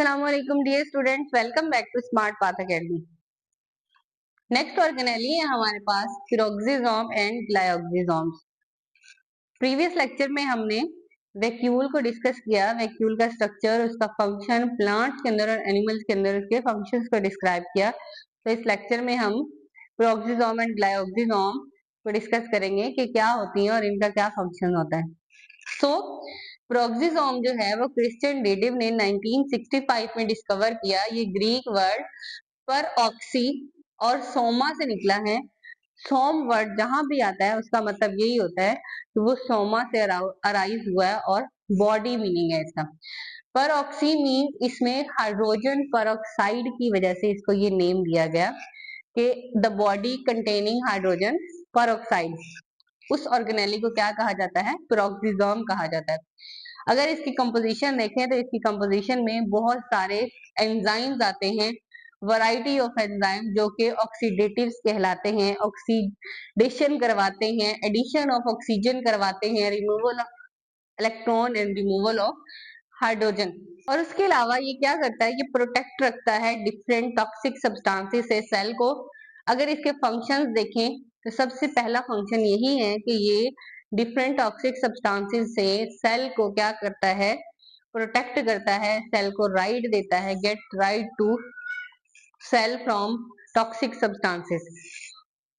Assalamualaikum dear students, welcome back to Smart Path Academy। Next organelle है हमारे पास पिरोक्सिसोम and ग्लाइकोक्सिसोम्स। Previous lecture में हमने vacuole को डिस्कस किया, वैक्यूल का स्ट्रक्चर, उसका फंक्शन, प्लांट्स के अंदर और एनिमल्स के अंदर उसके फंक्शंस को डिस्क्राइब किया। तो इस लेक्चर में हम पिरोक्सिसोम एंड ग्लाइकोक्सिसोम को डिस्कस करेंगे कि क्या होती है और इनका क्या फंक्शन होता है। पिरोक्सिसोम जो है वो क्रिश्चियन डेटिव ने 1965 में डिस्कवर किया। ये ग्रीक वर्ड पर ऑक्सी और सोमा से निकला है। सोम वर्ड जहां भी आता है उसका मतलब यही होता है कि वो सोमा से अराइज हुआ है और बॉडी मीनिंग है इसका। पर ऑक्सी मीन इसमें हाइड्रोजन परऑक्साइड की वजह से इसको ये नेम दिया गया कि the body containing hydrogen peroxide. उस ऑर्गेनेली को क्या कहा जाता है? पिरोक्सिसोम कहा जाता है। अगर इसकी कंपोजिशन देखें तो इसकी कंपोजिशन में बहुत सारे एंजाइम्स आते हैं, वैरायटी ऑफ एंजाइम जो कि ऑक्सीडेटिव्स कहलाते हैं, ऑक्सीडेशन करवाते हैं, एडिशन ऑफ ऑक्सीजन करवाते हैं, removal of electron and removal of hydrogen. और उसके अलावा ये क्या करता है? ये प्रोटेक्ट रखता है डिफरेंट टॉक्सिक सब्सटेंसेस से सेल को। अगर इसके फंक्शंस देखें तो सबसे पहला फंक्शन यही है कि ये डिफरेंट टॉक्सिक सब्सटेंसेस से सेल को क्या करता है? प्रोटेक्ट करता है, सेल को राइट देता है, get right to cell from toxic substances.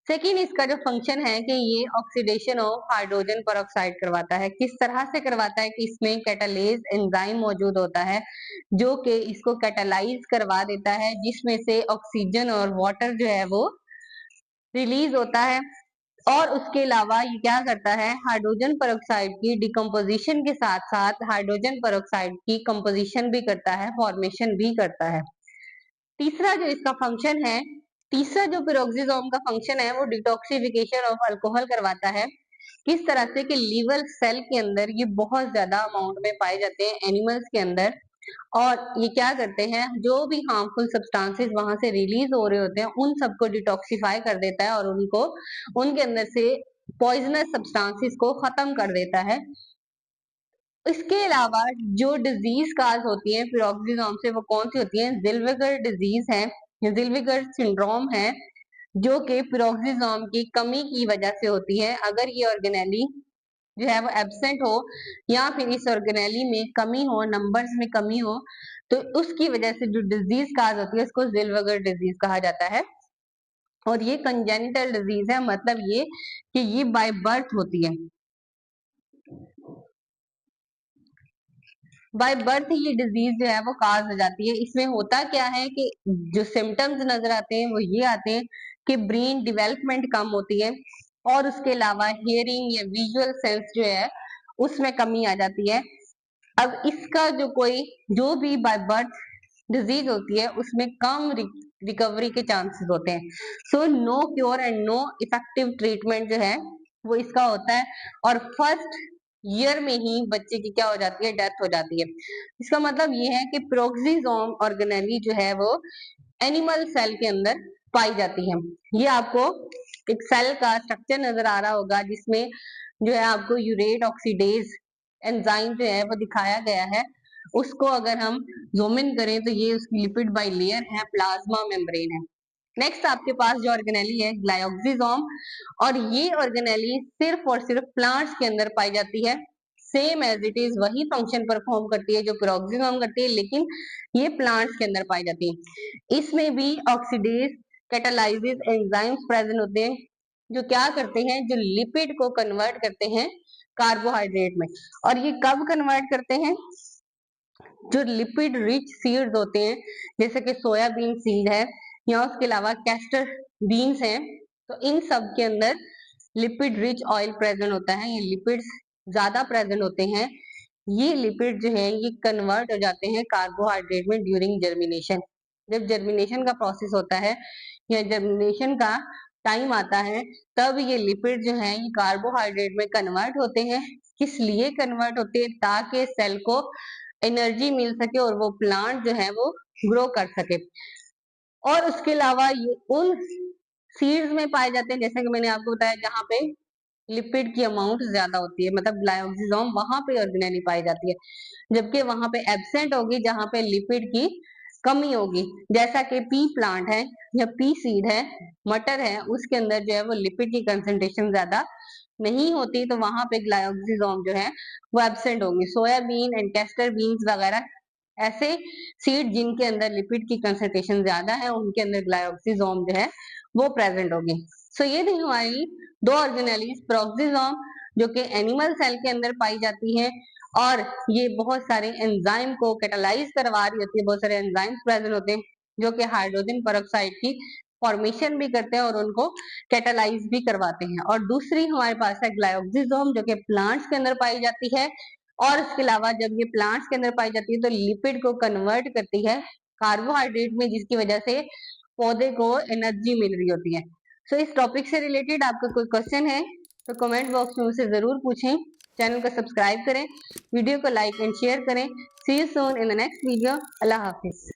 Second इसका जो फंक्शन है कि ये ऑक्सीडेशन ऑफ हाइड्रोजन परऑक्साइड करवाता है। किस तरह से करवाता है कि इसमें कैटालेज एंजाइम मौजूद होता है जो कि इसको कैटालाइज करवा देता है, जिसमें से ऑक्सीजन और वाटर जो है वो रिलीज होता है। और उसके अलावा ये क्या करता है? हाइड्रोजन परऑक्साइड की डिकम्पोजिशन के साथ साथ हाइड्रोजन परऑक्साइड की कंपोजिशन भी करता है, फॉर्मेशन भी करता है। तीसरा जो इसका फंक्शन है, तीसरा जो पिरोक्सिसोम का फंक्शन है वो डिटॉक्सिफिकेशन ऑफ अल्कोहल करवाता है। किस तरह से कि लीवर सेल के अंदर ये बहुत ज्यादा अमाउंट में पाए जाते हैं एनिमल्स के अंदर, और ये क्या करते हैं? जो भी हार्मफुल सब्सटेंसेस वहां से रिलीज हो रहे होते हैं उन सबको डिटॉक्सिफाई कर देता है और उनको उनके अंदर से पॉइजनस सब्सटेंसेस को खत्म कर देता है। इसके अलावा जो डिजीज काज होती है पिरोक्सिसोम से वो कौन सी होती है? जिल्विगर डिजीज है, जिल्विगर सिंड्रोम है, जो कि पिरोक्सिसोम की कमी की वजह से होती है। अगर ये ऑर्गेनेली जो है वो एब्सेंट हो या फिर इस ऑर्गेनेली में कमी हो, नंबर्स में कमी हो, तो उसकी वजह से जो डिजीज काज होती है उसको जिल्विगर डिजीज कहा जाता है। और ये कंजेनिटल डिजीज है, मतलब ये कि ये बाय बर्थ होती है। बाय बर्थ ये डिजीज जो है वो काज हो जाती है। इसमें होता क्या है कि जो सिम्टम्स नजर आते हैं वो ये आते हैं कि ब्रेन डेवलपमेंट कम होती है, और उसके अलावा हियरिंग या विजुअल सेंस जो है उसमें कमी आ जाती है। अब इसका जो भी बाय बर्थ डिजीज होती है उसमें कम रिकवरी के चांसेस होते हैं। So no cure and no effective treatment जो है वो इसका होता है, और फर्स्ट ईयर में ही बच्चे की क्या हो जाती है? डेथ हो जाती है। इसका मतलब ये है कि पिरोक्सिसोम ऑर्गेनेली जो है वो एनिमल सेल के अंदर पाई जाती है। ये आपको एक सेल का स्ट्रक्चर नजर आ रहा होगा जिसमें जो है आपको यूरेट ऑक्सीडेज एंजाइम जो है वो दिखाया गया है। उसको अगर हम ज़ूम इन करें तो ये उसकी लिपिड बाई लेयर है, प्लाज्मा मेम्ब्रेन है। नेक्स्ट आपके पास जो ऑर्गेनेली है ग्लाइकोक्सिसोम, और ये ऑर्गेनेली सिर्फ और सिर्फ प्लांट्स के अंदर पाई जाती है। सेम एज इट इज वही फंक्शन परफॉर्म करती है जो पिरोक्सिसोम करती है, लेकिन ये प्लांट्स के अंदर पाई जाती है। इसमें भी ऑक्सीडेज कैटालाइसिस एंजाइम्स प्रेजेंट होते हैं जो क्या करते हैं? जो लिपिड को कन्वर्ट करते हैं कार्बोहाइड्रेट में। और ये कब कन्वर्ट करते हैं? जो लिपिड रिच सीड्स होते हैं जैसे कि सोयाबीन सीड है या उसके अलावा कैस्टर बीन्स हैं, तो इन सब के अंदर लिपिड रिच ऑयल प्रेजेंट होता है। ये लिपिड्स ज्यादा प्रेजेंट होते हैं। ये लिपिड जो है ये कन्वर्ट हो जाते हैं कार्बोहाइड्रेट में ड्यूरिंग जर्मिनेशन। जब जर्मिनेशन का प्रोसेस होता है या जर्मिनेशन का टाइम आता है तब ये लिपिड जो है ये कार्बोहाइड्रेट में कन्वर्ट होते हैं। किस लिए कन्वर्ट होते हैं? ताकि सेल को एनर्जी मिल सके और वो प्लांट जो है वो ग्रो कर सके। और उसके अलावा ये उन सीड्स में पाए जाते हैं जैसे कि मैंने आपको बताया जहाँ पे लिपिड की अमाउंट ज्यादा होती है, मतलब ग्लाइकोलिसिसोम वहां पे ऑर्गेनेली पाई जाती है, जबकि वहां पे एब्सेंट होगी जहां पे लिपिड की कमी होगी। जैसा कि पी प्लांट है या पी सीड है, मटर है, उसके अंदर जो है वो लिपिड की कंसंट्रेशन ज्यादा नहीं होती, तो वहां पे ग्लाइकोलिसिसोम जो है वो एब्सेंट होंगे। सोयाबीन एंड कैस्टर बीन्स वगैरह ऐसे सीड जिनके अंदर लिपिड की कंसंट्रेशन ज्यादा है, उनके अंदर ग्लाइकोलिसिसोम जो है वो प्रेजेंट होगी। सो ये थी हमारी दो ऑर्गेनेलीज, प्रोक्सिसोम जो कि एनिमल सेल के अंदर पाई जाती है, और ये बहुत सारे एंजाइम को कैटालाइज करवा रही होती है, बहुत सारे एंजाइम्स प्रेजेंट होते हैं जो कि हाइड्रोजन पेरोक्साइड की फॉर्मेशन भी करते हैं और उनको कैटालाइज भी करवाते हैं। और दूसरी हमारे पास है ग्लाइकोलिसिसोम जो कि प्लांट्स के अंदर पाई जाती है, और इसके अलावा जब ये प्लांट्स के अंदर पाई जाती है तो लिपिड को कन्वर्ट करती है कार्बोहाइड्रेट में, जिसकी वजह से पौधे को एनर्जी मिल रही होती है। सो इस टॉपिक से रिलेटेड आपका कोई क्वेश्चन है तो कमेंट बॉक्स में मुझसे जरूर पूछें। चैनल को सब्सक्राइब करें, वीडियो को लाइक एंड शेयर करें। See you soon in the next video. अल्लाह हाफिज।